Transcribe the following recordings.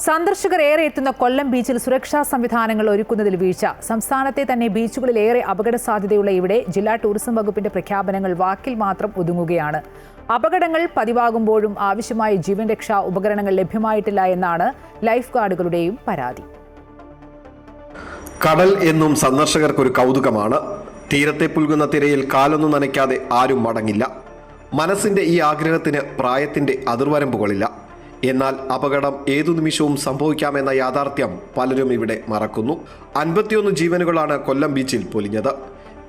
സന്ദർശകർ ഏറെ എത്തുന്ന കൊല്ലം ബീച്ചിൽ സുരക്ഷാ സംവിധാനങ്ങൾ ഒരുക്കുന്നതിൽ വീഴ്ച. സംസ്ഥാനത്തെ തന്നെ ബീച്ചുകളിലേറെ അപകട സാധ്യതയുള്ള ഇവിടെ ജില്ലാ ടൂറിസം വകുപ്പിന്റെ പ്രഖ്യാപനങ്ങൾ വാക്കിൽ മാത്രം ഒതുങ്ങുകയാണ്. അപകടങ്ങൾ പതിവാകുമ്പോഴും ആവശ്യമായ ജീവൻ രക്ഷാ ഉപകരണങ്ങൾ ലഭ്യമായിട്ടില്ല എന്നാണ് ലൈഫ് ഗാർഡുകളുടെയും പരാതി. കടൽ എന്നും സന്ദർശകർക്കൊരു കൗതുകമാണ്. തീരത്തെ പുൽകുന്ന തിരയിൽ കാലൊന്നും നനയ്ക്കാതെ ആരും മടങ്ങില്ല. മനസ്സിന്റെ ഈ ആഗ്രഹത്തിന് പ്രായത്തിന്റെ അതിർവരമ്പുകളില്ല. എന്നാൽ അപകടം ഏതു നിമിഷവും സംഭവിക്കാമെന്ന യാഥാർത്ഥ്യം പലരും ഇവിടെ മറക്കുന്നു. 51 ജീവനുകളാണ് കൊല്ലം ബീച്ചിൽ പൊലിഞ്ഞത്.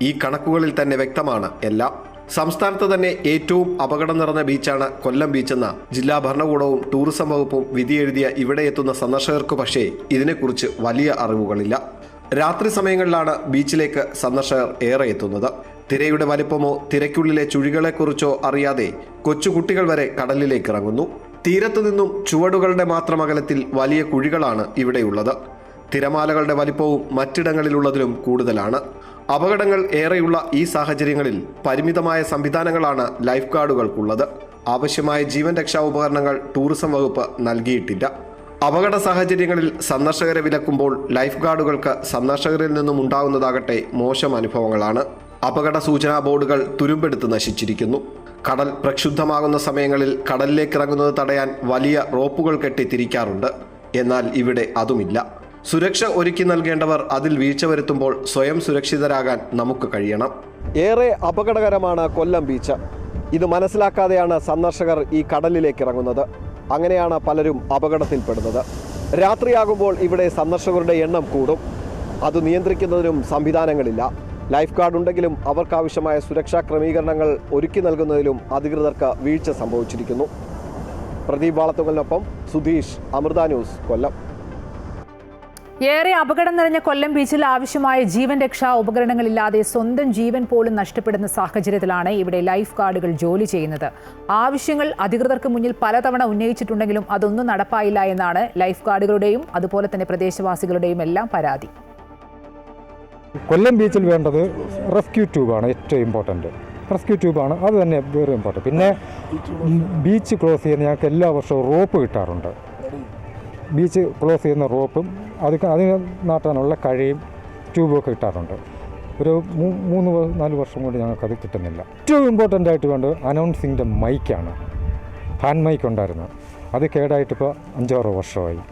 ഈ കണക്കുകളിൽ തന്നെ വ്യക്തമാണ് എല്ലാം. സംസ്ഥാനത്ത് തന്നെ ഏറ്റവും അപകടം നിറഞ്ഞ ബീച്ചാണ് കൊല്ലം ബീച്ചെന്ന ജില്ലാ ഭരണകൂടവും ടൂറിസം വകുപ്പും വിധിയെഴുതിയ ഇവിടെ എത്തുന്ന സന്ദർശകർക്ക് പക്ഷേ ഇതിനെക്കുറിച്ച് വലിയ അറിവുകളില്ല. രാത്രി സമയങ്ങളിലാണ് ബീച്ചിലേക്ക് സന്ദർശകർ ഏറെ എത്തുന്നത്. തിരയുടെ വലിപ്പമോ തിരക്കുള്ളിലെ ചുഴികളെക്കുറിച്ചോ അറിയാതെ കൊച്ചുകുട്ടികൾ വരെ കടലിലേക്ക് ഇറങ്ങുന്നു. തീരത്തു നിന്നും ചുവടുകളുടെ മാത്രം അകലത്തിൽ വലിയ കുഴികളാണ് ഇവിടെയുള്ളത്. തിരമാലകളുടെ വലിപ്പവും മറ്റിടങ്ങളിലുള്ളതിലും കൂടുതലാണ്. അപകടങ്ങൾ ഏറെയുള്ള ഈ സാഹചര്യങ്ങളിൽ പരിമിതമായ സംവിധാനങ്ങളാണ് ലൈഫ് ഗാർഡുകൾക്കുള്ളത്. ആവശ്യമായ ജീവൻ രക്ഷാ ഉപകരണങ്ങൾ ടൂറിസം വകുപ്പ് നൽകിയിട്ടില്ല. അപകട സാഹചര്യങ്ങളിൽ സന്ദർശകരെ വിലക്കുമ്പോൾ ലൈഫ് ഗാർഡുകൾക്ക് സന്ദർശകരിൽ നിന്നും ഉണ്ടാകുന്നതാകട്ടെ മോശം അനുഭവങ്ങളാണ്. അപകട സൂചനാ ബോർഡുകൾ തുരുമ്പെടുത്ത് നശിച്ചിരിക്കുന്നു. കടൽ പ്രക്ഷുബ്ധമാകുന്ന സമയങ്ങളിൽ കടലിലേക്ക് ഇറങ്ങുന്നത് തടയാൻ വലിയ റോപ്പുകൾ കെട്ടി തിരിക്കാറുണ്ട്. എന്നാൽ ഇവിടെ അതുമില്ല. സുരക്ഷ ഒരുക്കി നൽകേണ്ടവർ അതിൽ വീഴ്ച വരുത്തുമ്പോൾ സ്വയം സുരക്ഷിതരാകാൻ നമുക്ക് കഴിയണം. ഏറെ അപകടകരമാണ് കൊല്ലം ബീച്ച്. ഇത് മനസ്സിലാക്കാതെയാണ് സന്ദർശകർ ഈ കടലിലേക്ക് ഇറങ്ങുന്നത്. അങ്ങനെയാണ് പലരും അപകടത്തിൽപ്പെടുന്നത്. രാത്രിയാകുമ്പോൾ ഇവിടെ സന്ദർശകരുടെ എണ്ണം കൂടും. അത് നിയന്ത്രിക്കുന്നതിനും സംവിധാനങ്ങളില്ല. ലൈഫ് ഗാർഡ് ഉണ്ടെങ്കിലും അവർക്കാവശ്യമായ സുരക്ഷാ ക്രമീകരണങ്ങൾ ഒരുക്കി നൽകുന്നതിലും അധികൃതർക്ക് വീഴ്ച സംഭവിച്ചിരിക്കുന്നു. പ്രദീപ് വാളത്തുങ്കലിനൊപ്പം സുധീഷ്, അമൃത ന്യൂസ്, കൊല്ലം. ഏറെ അപകടം നിറഞ്ഞ കൊല്ലം ബീച്ചിൽ ആവശ്യമായ ജീവൻ രക്ഷാ ഉപകരണങ്ങളില്ലാതെ സ്വന്തം ജീവൻ പോലും നഷ്ടപ്പെടുന്ന സാഹചര്യത്തിലാണ് ഇവിടെ ലൈഫ് ഗാർഡുകൾ ജോലി ചെയ്യുന്നത്. ആവശ്യങ്ങൾ അധികൃതർക്ക് മുന്നിൽ പലതവണ ഉന്നയിച്ചിട്ടുണ്ടെങ്കിലും അതൊന്നും നടപ്പായില്ല എന്നാണ് ലൈഫ് ഗാർഡുകളുടെയും അതുപോലെ തന്നെ പ്രദേശവാസികളുടെയും എല്ലാം പരാതി. കൊല്ലം ബീച്ചിൽ വേണ്ടത് റെസ്ക്യൂ ട്യൂബാണ് ഏറ്റവും ഇമ്പോർട്ടൻറ്റ്. റെസ്ക്യൂ ട്യൂബാണ്, അത് തന്നെ വേറെ ഇമ്പോർട്ടൻറ്റ്. പിന്നെ ബീച്ച് ക്ലോസ് ചെയ്യുന്ന ഞങ്ങൾക്ക് എല്ലാ വർഷവും റോപ്പ് കിട്ടാറുണ്ട്. ബീച്ച് ക്ലോസ് ചെയ്യുന്ന റോപ്പും അതിന് നാട്ടാനുള്ള കഴിയും ട്യൂബും ഒക്കെ കിട്ടാറുണ്ട്. ഒരു 3-4 വർഷം കൊണ്ട് ഞങ്ങൾക്കത് കിട്ടുന്നില്ല. ഏറ്റവും ഇമ്പോർട്ടൻ്റ് ആയിട്ട് വേണ്ടത് അനൗൺസിങ്ങിൻ്റെ മൈക്കാണ്. ഹാൻഡ് മൈക്ക് ഉണ്ടായിരുന്നു, അത് കേടായിട്ടിപ്പോൾ 5-6 വർഷമായി.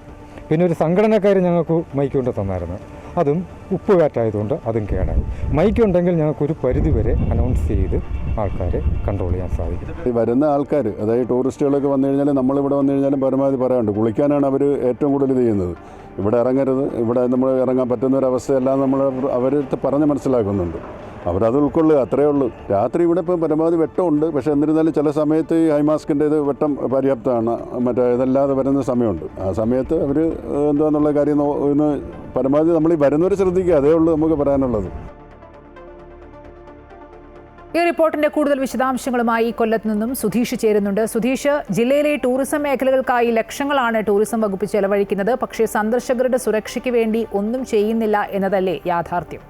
പിന്നെ ഒരു സംഘടനക്കാർ ഞങ്ങൾക്ക് മൈക്ക് കൊണ്ട് തന്നായിരുന്നു, അതും ഉപ്പ് കാറ്റായതുകൊണ്ട് അതും കേടായി. മൈക്ക് ഉണ്ടെങ്കിൽ ഞങ്ങൾക്കൊരു പരിധിവരെ അനൗൺസ് ചെയ്ത് ആൾക്കാരെ കൺട്രോൾ ചെയ്യാൻ സാധിക്കും. വരുന്ന ആൾക്കാർ, അതായത് ടൂറിസ്റ്റുകളൊക്കെ വന്നു കഴിഞ്ഞാൽ നമ്മളിവിടെ വന്നു കഴിഞ്ഞാലും പരമാവധി പറയാറുണ്ട്, കുളിക്കാനാണ് അവർ ഏറ്റവും കൂടുതൽ ചെയ്യുന്നത്. ഇവിടെ ഇറങ്ങരുത്, ഇവിടെ നമ്മൾ ഇറങ്ങാൻ പറ്റുന്ന ഒരു അവസ്ഥയെല്ലാം നമ്മൾ അവർ പറഞ്ഞ് മനസ്സിലാക്കുന്നുണ്ട്. അവരത് ഉൾക്കൊള്ളുക, അത്രയേ ഉള്ളൂ. രാത്രി ഇവിടെ ഇപ്പോൾ പരമാവധി വെട്ടമുണ്ട്. പക്ഷേ എന്നിരുന്നാലും ചില സമയത്ത് ഈ ഹൈമാസ്കിൻ്റെ ഇത് വെട്ടം പര്യാപ്തമാണ്. മറ്റേ ഇതല്ലാതെ വരുന്ന സമയമുണ്ട്. ആ സമയത്ത് അവർ എന്താണെന്നുള്ള കാര്യം ഒന്ന് പരമാവധി നമ്മൾ ഈ വരുന്നവർ ശ്രദ്ധിക്കുക, അതേ ഉള്ളൂ നമുക്ക് പറയാനുള്ളത്. ഈ റിപ്പോർട്ടിന്റെ കൂടുതൽ വിശദാംശങ്ങളുമായി കൊല്ലത്ത് നിന്നും സുധീഷ് ചേരുന്നുണ്ട്. സുധീഷ്, ജില്ലയിലെ ടൂറിസം മേഖലകൾക്കായി ലക്ഷങ്ങളാണ് ടൂറിസം വകുപ്പ് ചെലവഴിക്കുന്നത്. പക്ഷേ സന്ദർശകരുടെ സുരക്ഷയ്ക്ക് വേണ്ടി ഒന്നും ചെയ്യുന്നില്ല എന്നതല്ലേ യാഥാർത്ഥ്യം?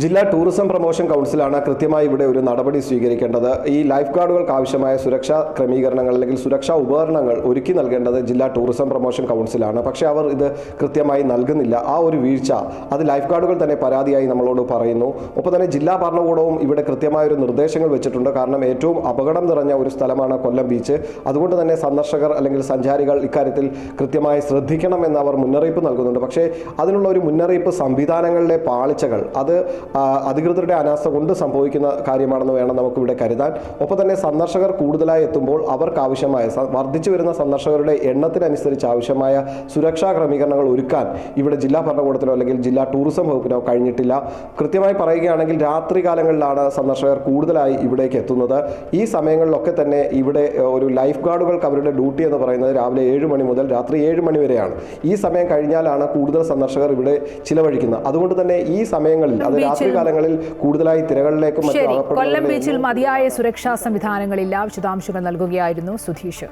ജില്ലാ ടൂറിസം പ്രൊമോഷൻ കൗൺസിലാണ് കൃത്യമായി ഇവിടെ ഒരു നടപടി സ്വീകരിക്കേണ്ടത്. ഈ ലൈഫ് ഗാർഡുകൾക്ക് ആവശ്യമായ സുരക്ഷാ ക്രമീകരണങ്ങൾ അല്ലെങ്കിൽ സുരക്ഷാ ഉപകരണങ്ങൾ ഒരുക്കി നൽകേണ്ടത് ജില്ലാ ടൂറിസം പ്രൊമോഷൻ കൗൺസിലാണ്. പക്ഷേ അവർ ഇത് കൃത്യമായി നൽകുന്നില്ല. ആ ഒരു വീഴ്ച അത് ലൈഫ് ഗാർഡുകൾ തന്നെ പരാതിയായി നമ്മളോട് പറയുന്നു. ഒപ്പം തന്നെ ജില്ലാ ഭരണകൂടവും ഇവിടെ കൃത്യമായൊരു നിർദ്ദേശങ്ങൾ വെച്ചിട്ടുണ്ട്. കാരണം ഏറ്റവും അപകടം നിറഞ്ഞ ഒരു സ്ഥലമാണ് കൊല്ലം ബീച്ച്. അതുകൊണ്ട് തന്നെ സന്ദർശകർ അല്ലെങ്കിൽ സഞ്ചാരികൾ ഇക്കാര്യത്തിൽ കൃത്യമായി ശ്രദ്ധിക്കണമെന്ന് അവർ മുന്നറിയിപ്പ് നൽകുന്നുണ്ട്. പക്ഷേ അതിനുള്ള ഒരു മുന്നറിയിപ്പ് സംവിധാനങ്ങളിലെ പാളിച്ചകൾ അത് അധികൃതരുടെ അനാസ്ഥ കൊണ്ട് സംഭവിക്കുന്ന കാര്യമാണെന്ന് വേണം നമുക്കിവിടെ കരുതാൻ. ഒപ്പം തന്നെ സന്ദർശകർ കൂടുതലായി എത്തുമ്പോൾ അവർക്കാവശ്യമായ വർദ്ധിച്ചു വരുന്ന സന്ദർശകരുടെ എണ്ണത്തിനനുസരിച്ച് ആവശ്യമായ സുരക്ഷാ ക്രമീകരണങ്ങൾ ഒരുക്കാൻ ഇവിടെ ജില്ലാ ഭരണകൂടത്തിനോ അല്ലെങ്കിൽ ജില്ലാ ടൂറിസം വകുപ്പിനോ കഴിഞ്ഞിട്ടില്ല. കൃത്യമായി പറയുകയാണെങ്കിൽ രാത്രി കാലങ്ങളിലാണ് സന്ദർശകർ കൂടുതലായി ഇവിടേക്ക് എത്തുന്നത്. ഈ സമയങ്ങളിലൊക്കെ തന്നെ ഇവിടെ ഒരു ലൈഫ് ഗാർഡുകൾക്ക് അവരുടെ ഡ്യൂട്ടി എന്ന് പറയുന്നത് രാവിലെ 7 മണി മുതൽ രാത്രി 7 മണി വരെയാണ്. ഈ സമയം കഴിഞ്ഞാലാണ് കൂടുതൽ സന്ദർശകർ ഇവിടെ ചിലവഴിക്കുന്നത്. അതുകൊണ്ട് തന്നെ ഈ സമയങ്ങളിൽ അത് രാത്രി കാലങ്ങളിൽ കൂടുതലായി തിരകളിലേക്കും കൊല്ലം ബീച്ചിൽ മതിയായ സുരക്ഷാ സംവിധാനങ്ങളില്ല. വിശദാംശങ്ങൾ നൽകുകയായിരുന്നു സുധീഷ്.